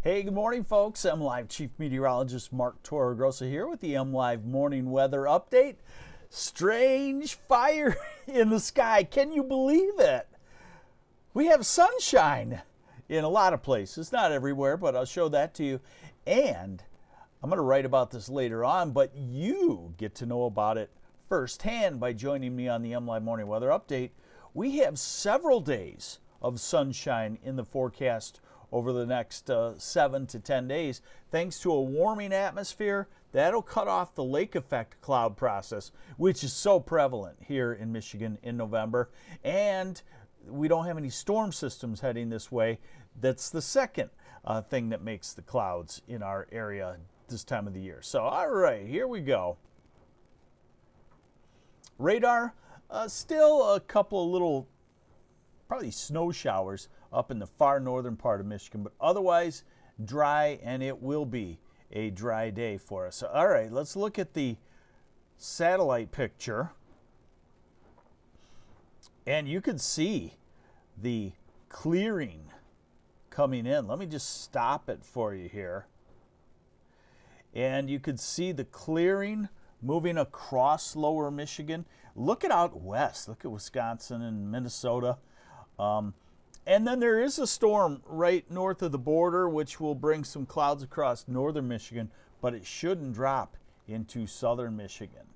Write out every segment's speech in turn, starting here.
Hey, good morning, folks. MLive Chief Meteorologist Mark Torregrossa here with the MLive Morning Weather Update. Strange fire in the sky. Can you believe it? We have sunshine in a lot of places, not everywhere, but I'll show that to you. And I'm going to write about this later on, but you get to know about it firsthand by joining me on the MLive Morning Weather Update. We have several days of sunshine in the forecast over the next 7 to 10 days, thanks to a warming atmosphere that'll cut off the lake effect cloud process, which is so prevalent here in Michigan in November. And we don't have any storm systems heading this way. That's the second thing that makes the clouds in our area this time of the year. So, all right, here we go. Radar, still a couple of little, probably snow showers up in the far northern part of Michigan, but otherwise dry, and it will be a dry day for us. All right, let's look at the satellite picture. And you can see the clearing coming in. Let me just stop it for you here. And you can see the clearing moving across lower Michigan. Look at out west. Look at Wisconsin and Minnesota. And then there is a storm right north of the border, which will bring some clouds across northern Michigan, but it shouldn't drop into southern Michigan.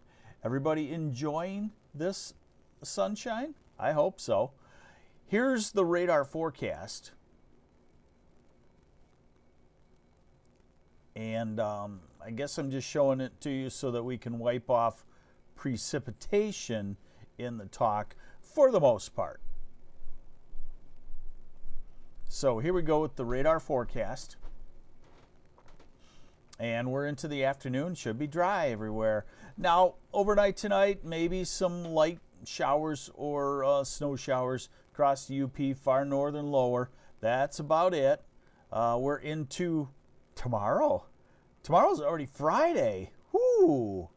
Everybody enjoying this sunshine? I hope so. Here's the radar forecast. And I guess I'm just showing it to you so that we can wipe off precipitation in the talk for the most part. So here we go with the radar forecast. And we're into the afternoon. Should be dry everywhere. Now, overnight tonight, maybe some light showers or snow showers across the UP, far northern lower. That's about it. We're into tomorrow. Tomorrow's already Friday. Whoo!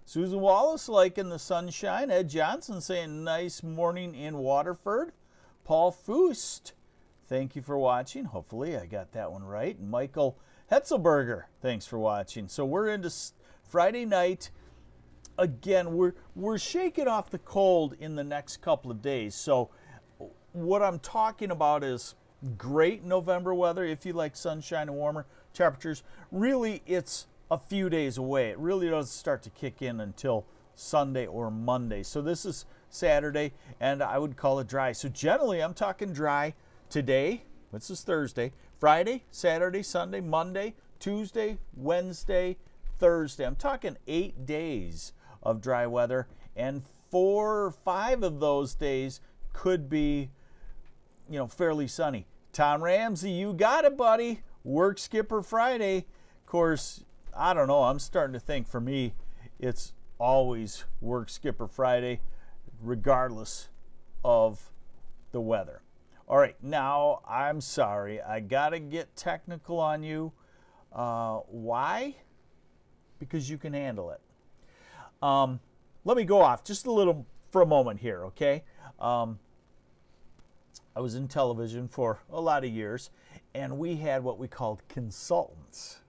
Susan Wallace liking the sunshine. Ed Johnson saying nice morning in Waterford. Paul Fust, thank you for watching. Hopefully I got that one right. And Michael Hetzelberger, thanks for watching. So we're into Friday night. Again, we're shaking off the cold in the next couple of days. So what I'm talking about is great November weather if you like sunshine and warmer temperatures. Really, it's a few days away. It really doesn't start to kick in until Sunday or Monday. So this is Saturday, and I would call it dry. So generally, I'm talking dry today. This is Thursday. Friday, Saturday, Sunday, Monday, Tuesday, Wednesday, Thursday. I'm talking 8 days of dry weather, and 4 or 5 of those days could be, fairly sunny. Tom Ramsey, you got it, buddy. Work Skipper Friday. Of course, I don't know. I'm starting to think for me, it's always Work Skipper Friday, regardless of the weather. All right, now I'm sorry. I got to get technical on you. Why? Because you can handle it. Let me go off just a little for a moment here, okay? I was in television for a lot of years, and we had what we called consultants.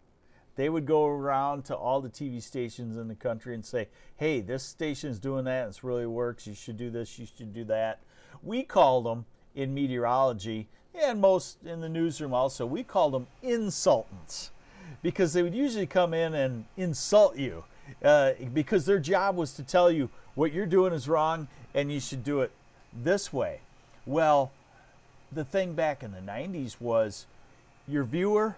They would go around to all the TV stations in the country and say, hey, this station's doing that, and it really works, you should do this, you should do that. We called them in meteorology, and most in the newsroom also, we called them insultants, because they would usually come in and insult you, because their job was to tell you what you're doing is wrong and you should do it this way. Well, the thing back in the 90s was your viewer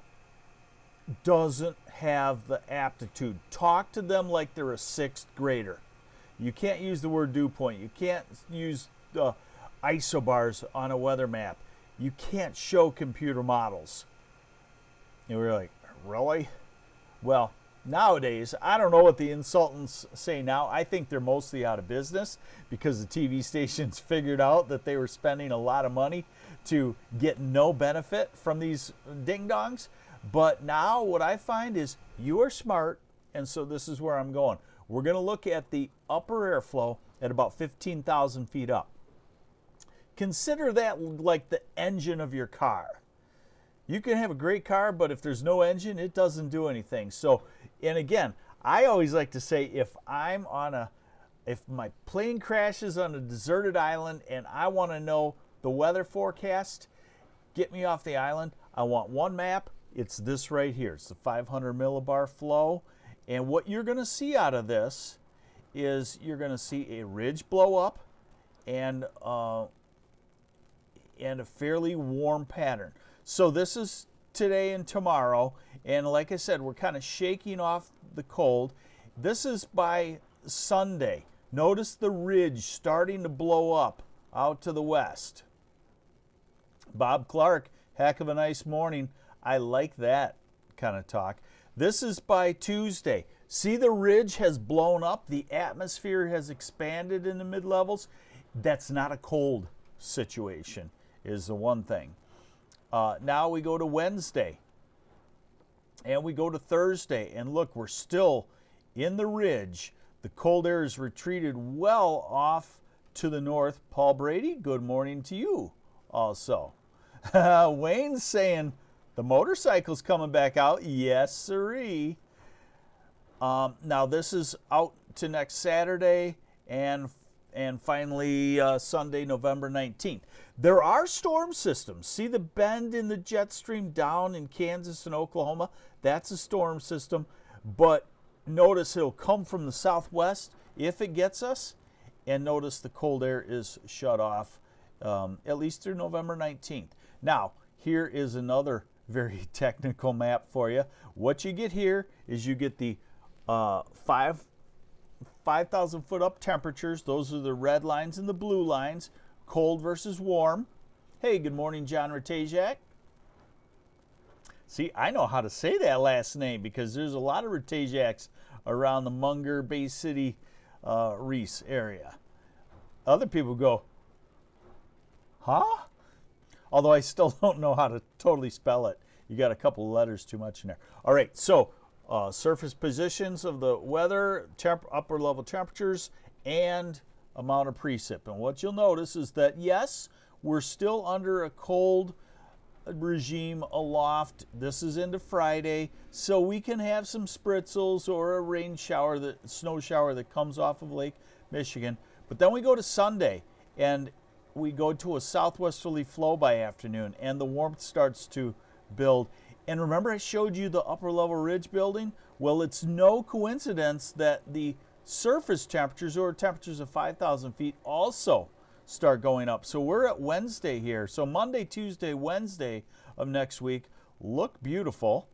doesn't have the aptitude. Talk to them like they're a 6th grader. You can't use the word dew point. You can't use isobars on a weather map. You can't show computer models. And we were like, really? Well, nowadays, I don't know what the insultants say now. I think they're mostly out of business because the TV stations figured out that they were spending a lot of money to get no benefit from these ding-dongs. But now what I find is you are smart, and so this is where I'm going. We're going to look at the upper airflow at about 15,000 feet up. Consider that like the engine of your car. You can have a great car, but if there's no engine, it doesn't do anything. So, and again, I always like to say if my plane crashes on a deserted island and I want to know the weather forecast, get me off the island. I want one map. It's this right here. It's the 500 millibar flow. And what you're going to see out of this is you're going to see a ridge blow up and a fairly warm pattern. So this is today and tomorrow. And like I said, we're kind of shaking off the cold. This is by Sunday. Notice the ridge starting to blow up out to the west. Bob Clark, heck of a nice morning. I like that kind of talk. This is by Tuesday. See, the ridge has blown up. The atmosphere has expanded in the mid-levels. That's not a cold situation, is the one thing. Now we go to Wednesday. And we go to Thursday. And look, we're still in the ridge. The cold air is retreated well off to the north. Paul Brady, good morning to you also. Wayne's saying the motorcycle's coming back out. Yes, sirree. Now this is out to next Saturday and finally Sunday, November 19th. There are storm systems. See the bend in the jet stream down in Kansas and Oklahoma? That's a storm system. But notice it'll come from the southwest if it gets us. And notice the cold air is shut off at least through November 19th. Now, here is another very technical map for you. What you get here is you get the 5,000 foot up temperatures. Those are the red lines and the blue lines. Cold versus warm. Hey, good morning, John Ratejak. See, I know how to say that last name because there's a lot of Ratejaks around the Munger, Bay City, Reese area. Other people go, huh? Although I still don't know how to totally spell it. You got a couple of letters too much in there. All right, so surface positions of the weather, upper level temperatures, and amount of precip. And what you'll notice is that, yes, we're still under a cold regime aloft. This is into Friday, so we can have some spritzels or a rain shower, snow shower that comes off of Lake Michigan. But then we go to Sunday, and we go to a southwesterly flow by afternoon, and the warmth starts to build. And remember I showed you the upper level ridge building? Well, it's no coincidence that the surface temperatures, or temperatures of 5,000 feet, also start going up. So we're at Wednesday here. So Monday, Tuesday, Wednesday of next week look beautiful.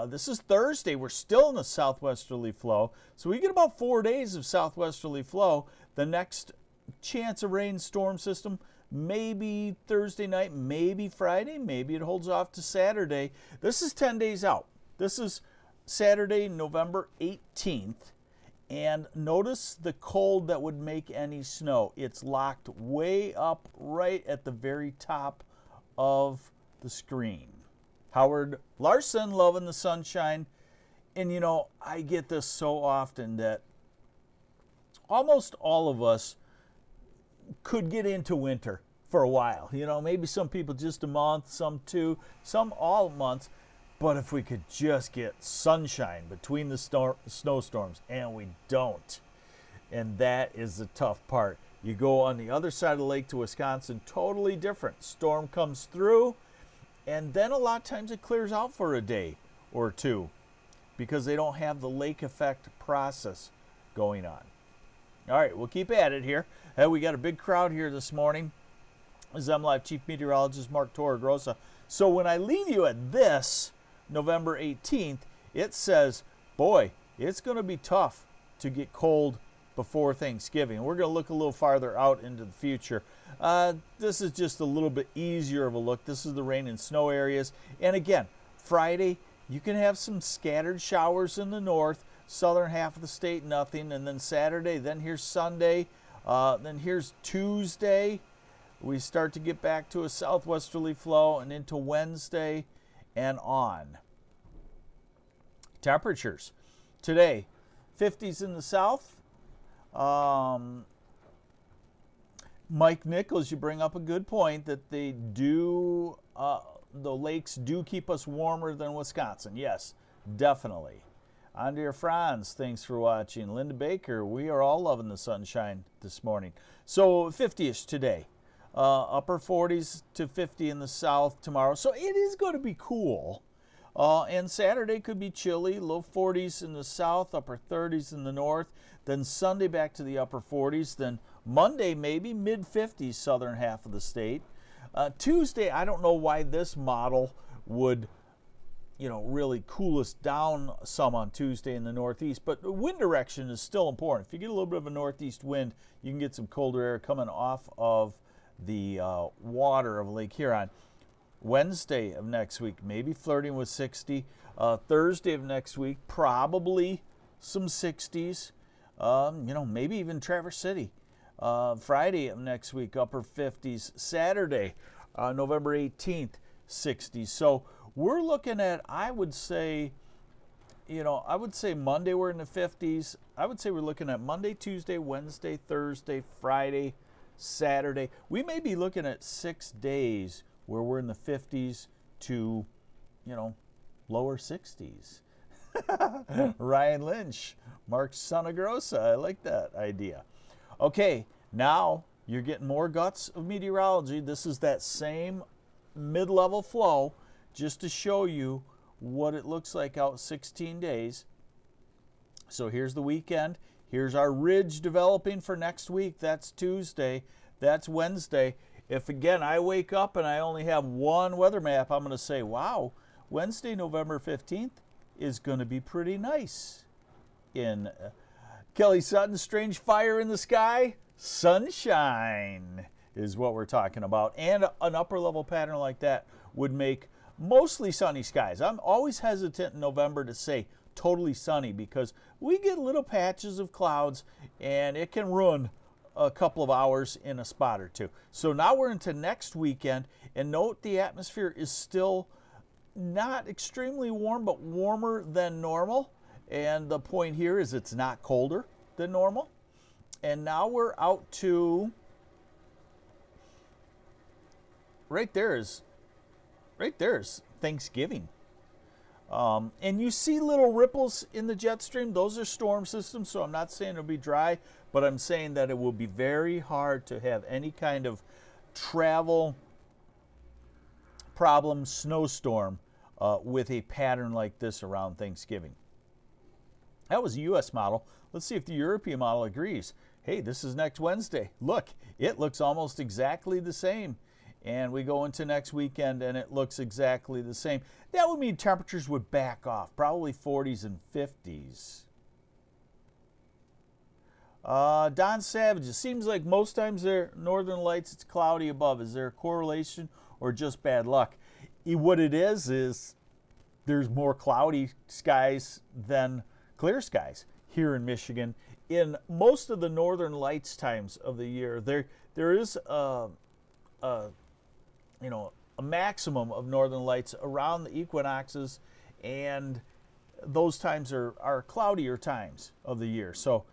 This is Thursday. We're still in the southwesterly flow. So we get about 4 days of southwesterly flow. The next chance of rain storm system, maybe Thursday night, maybe Friday, maybe it holds off to Saturday. This is 10 days out. This is Saturday, November 18th. And notice the cold that would make any snow. It's locked way up right at the very top of the screen. Howard Larson, loving the sunshine. And you know, I get this so often that almost all of us could get into winter for a while. You know, maybe some people just a month, some 2, some all months. But if we could just get sunshine between the snowstorms, and we don't. And that is the tough part. You go on the other side of the lake to Wisconsin, totally different. Storm comes through, and then a lot of times it clears out for a day or two because they don't have the lake effect process going on. All right, we'll keep at it here. Hey, we got a big crowd here this morning. This is MLive Chief Meteorologist Mark Torregrossa. So when I leave you at this, November 18th, it says, boy, it's going to be tough to get cold before Thanksgiving. We're going to look a little farther out into the future. This is just a little bit easier of a look. This is the rain and snow areas. And again, Friday, you can have some scattered showers in the north, southern half of the state, nothing. And then Saturday, then here's Sunday, then here's Tuesday. We start to get back to a southwesterly flow and into Wednesday and on. Temperatures. Today, 50s in the south. Mike Nichols, you bring up a good point that they do the lakes do keep us warmer than Wisconsin. Yes, definitely. Andrea Franz, thanks for watching. Linda Baker, we are all loving the sunshine this morning. So 50-ish today. Upper 40s to 50 in the south tomorrow. So it is going to be cool. And Saturday could be chilly, low 40s in the south, upper 30s in the north. Then Sunday back to the upper 40s. Then Monday maybe mid 50s southern half of the state. Tuesday, I don't know why this model would, really cool us down some on Tuesday in the northeast. But wind direction is still important. If you get a little bit of a northeast wind, you can get some colder air coming off of the water of Lake Huron. Wednesday of next week, maybe flirting with 60. Thursday of next week, probably some 60s. Maybe even Traverse City. Friday of next week, upper 50s. Saturday, November 18th, 60s. So we're looking at, I would say Monday we're in the 50s. I would say we're looking at Monday, Tuesday, Wednesday, Thursday, Friday, Saturday. We may be looking at 6 days where we're in the 50s to, lower 60s. Ryan Lynch, Mark Sonagrosa, I like that idea. Okay, now you're getting more guts of meteorology. This is that same mid-level flow just to show you what it looks like out 16 days. So here's the weekend. Here's our ridge developing for next week. That's Tuesday. That's Wednesday. If, again, I wake up and I only have one weather map, I'm going to say, wow, Wednesday, November 15th is going to be pretty nice. In Kelly Sutton, strange fire in the sky, sunshine is what we're talking about. And an upper level pattern like that would make mostly sunny skies. I'm always hesitant in November to say totally sunny because we get little patches of clouds and it can ruin a couple of hours in a spot or two. So now we're into next weekend, and note the atmosphere is still not extremely warm, but warmer than normal. And the point here is it's not colder than normal. And now we're out to, right there is Thanksgiving. And you see little ripples in the jet stream. Those are storm systems, so I'm not saying it'll be dry, but I'm saying that it will be very hard to have any kind of travel problem, snowstorm, with a pattern like this around Thanksgiving. That was a U.S. model. Let's see if the European model agrees. Hey, this is next Wednesday. Look, it looks almost exactly the same. And we go into next weekend and it looks exactly the same. That would mean temperatures would back off, probably 40s and 50s. Don Savage, it seems like most times they're northern lights, it's cloudy above. Is there a correlation or just bad luck? What it is there's more cloudy skies than clear skies here in Michigan. In most of the northern lights times of the year, there is a maximum of northern lights around the equinoxes, and those times are cloudier times of the year. So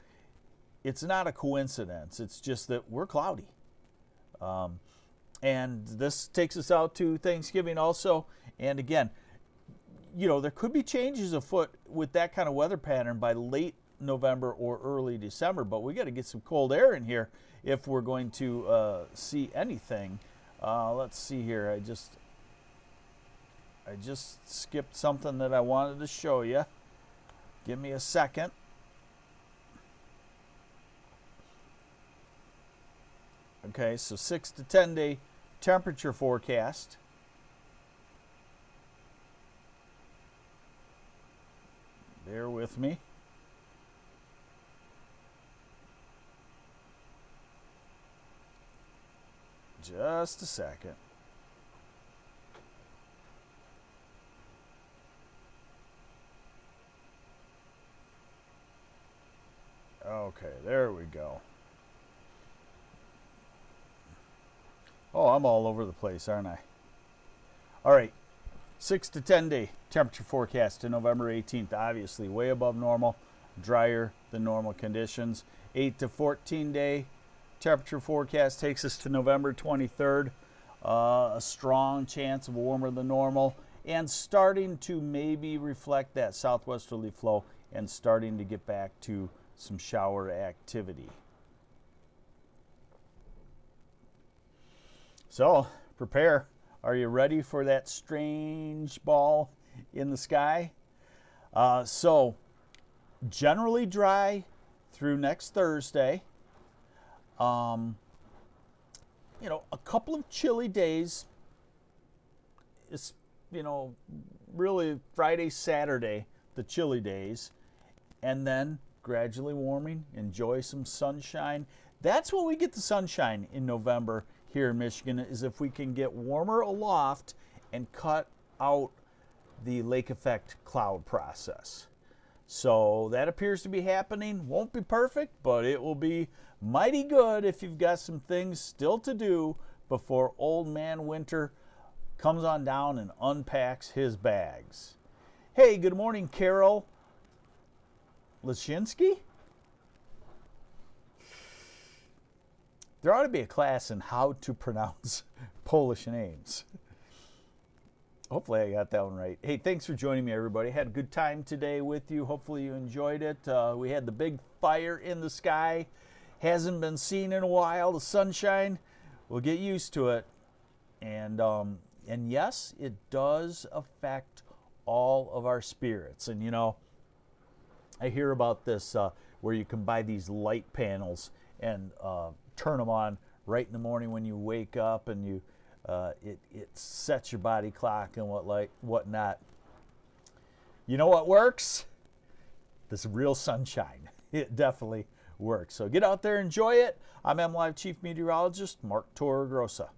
it's not a coincidence. It's just that we're cloudy. And this takes us out to Thanksgiving also. And again, there could be changes afoot with that kind of weather pattern by late November or early December, but we got to get some cold air in here if we're going to see anything. Let's see here. I just skipped something that I wanted to show you. Give me a second. Okay, so 6 to 10 day temperature forecast. Bear with me. Just a second. Okay, there we go. Oh, I'm all over the place, aren't I? All right, 6 to 10 day temperature forecast to November 18th. Obviously, way above normal, drier than normal conditions. 8 to 14 day temperature forecast takes us to November 23rd. a strong chance of warmer than normal, and starting to maybe reflect that southwesterly flow and starting to get back to some shower activity. So prepare. Are you ready for that strange ball in the sky? So generally dry through next Thursday. You know, a couple of chilly days. It's, you know, really Friday, Saturday, the chilly days, and then gradually warming. Enjoy some sunshine. That's when we get the sunshine in November here in Michigan, is if we can get warmer aloft and cut out the lake effect cloud process. So that appears to be happening. Won't be perfect, but it will be mighty good if you've got some things still to do before old man winter comes on down and unpacks his bags. Hey, good morning, Carol Lashinsky. There ought to be a class in how to pronounce Polish names. Hopefully I got that one right. Hey, thanks for joining me, everybody. Had a good time today with you. Hopefully you enjoyed it. We had the big fire in the sky. Hasn't been seen in a while. The sunshine, we'll get used to it. And yes, it does affect all of our spirits. And you know, I hear about this where you can buy these light panels and turn them on right in the morning when you wake up, and you it sets your body clock and whatnot. You know what works? This real sunshine. It definitely works. So get out there, enjoy it. I'm MLive Chief Meteorologist Mark Torregrossa.